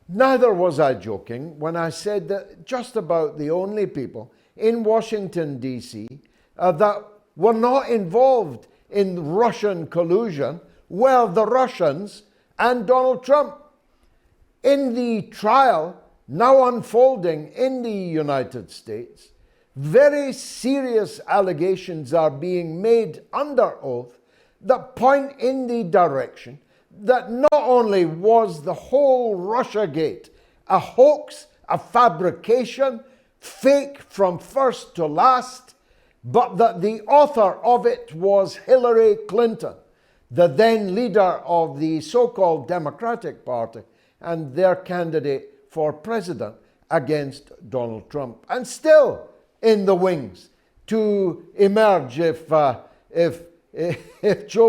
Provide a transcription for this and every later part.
Neither was I joking when I said that just about the only people in Washington, D.C. That were not involved in Russian collusion were the Russians and Donald Trump. In the trial now unfolding in the United States, very serious allegations are being made under oath that point in the direction that not only was the whole Russiagate a hoax, a fabrication, fake from first to last, but that the author of it was Hillary Clinton, the then leader of the so-called Democratic Party and their candidate for president against Donald Trump. And still in the wings to emerge if Joe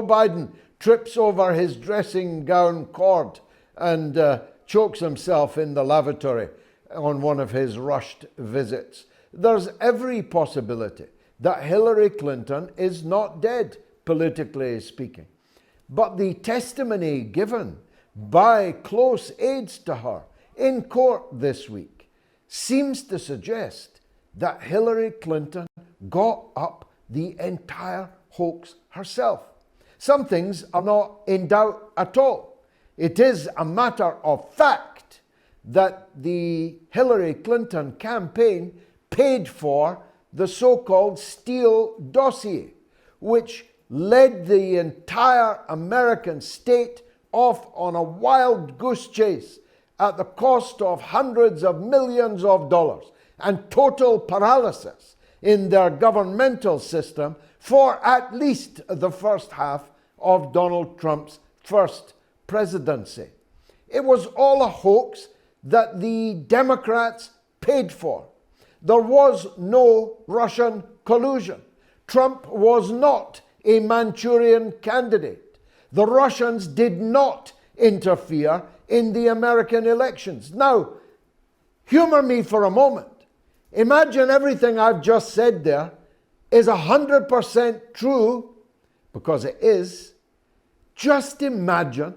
Biden trips over his dressing gown cord and chokes himself in the lavatory on one of his rushed visits. There's every possibility that Hillary Clinton is not dead, politically speaking. But the testimony given by close aides to her in court this week seems to suggest that Hillary Clinton got up the entire hoax herself. Some things are not in doubt at all. It is a matter of fact that the Hillary Clinton campaign paid for the so-called Steele dossier, which led the entire American state off on a wild goose chase at the cost of hundreds of millions of dollars and total paralysis in their governmental system for at least the first half of Donald Trump's first presidency. It was all a hoax that the Democrats paid for. There was no Russian collusion. Trump was not a Manchurian candidate. The Russians did not interfere in the American elections. Now, humor me for a moment. Imagine everything I've just said there is 100% true, because it is. Just imagine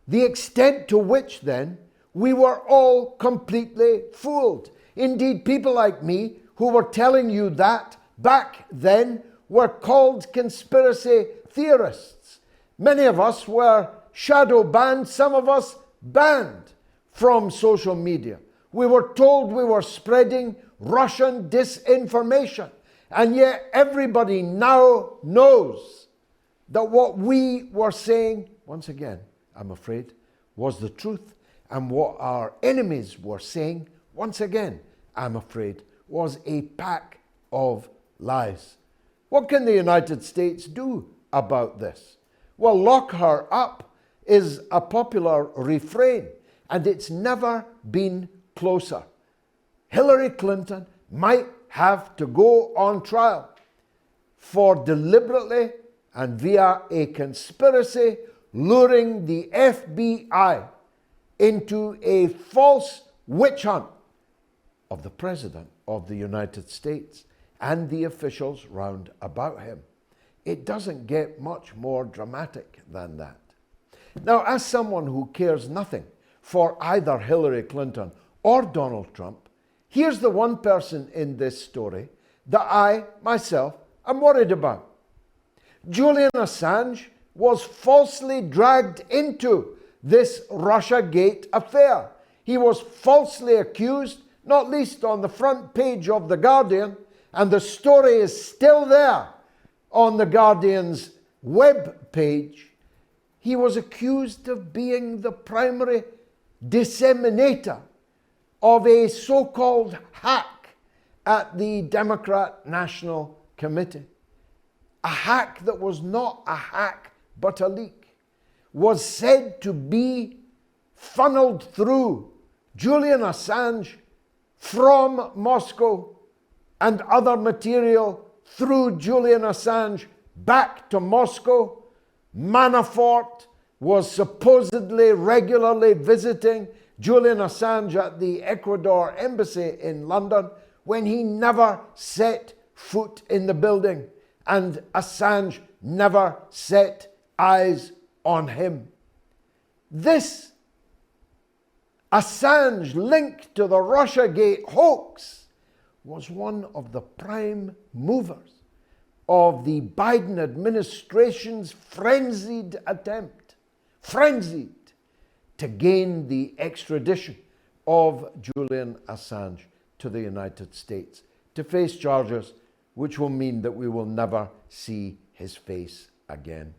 the extent to which then we were all completely fooled. Indeed, people like me who were telling you that back then were called conspiracy theorists. Many of us were shadow banned, some of us banned from social media. We were told we were spreading Russian disinformation. And yet everybody now knows that what we were saying, once again, I'm afraid, was the truth. And what our enemies were saying, once again, I'm afraid, was a pack of lies. What can the United States do about this? Well, lock her up is a popular refrain, and it's never been closer. Hillary Clinton might have to go on trial for deliberately and via a conspiracy luring the FBI into a false witch hunt of the President of the United States and the officials round about him. It doesn't get much more dramatic than that. Now, as someone who cares nothing for either Hillary Clinton or Donald Trump, here's the one person in this story that I, myself, am worried about. Julian Assange was falsely dragged into this Russiagate affair. He was falsely accused, not least on the front page of The Guardian, and the story is still there on The Guardian's web page. He was accused of being the primary disseminator of a so-called hack at the Democrat National Committee. A hack that was not a hack but a leak, was said to be funneled through Julian Assange from Moscow and other material through Julian Assange back to Moscow. Manafort was supposedly regularly visiting Julian Assange at the Ecuador embassy in London when he never set foot in the building, and Assange never set eyes on him. This Assange, linked to the Russiagate hoax, was one of the prime movers of the Biden administration's frenzied to gain the extradition of Julian Assange to the United States to face charges which will mean that we will never see his face again.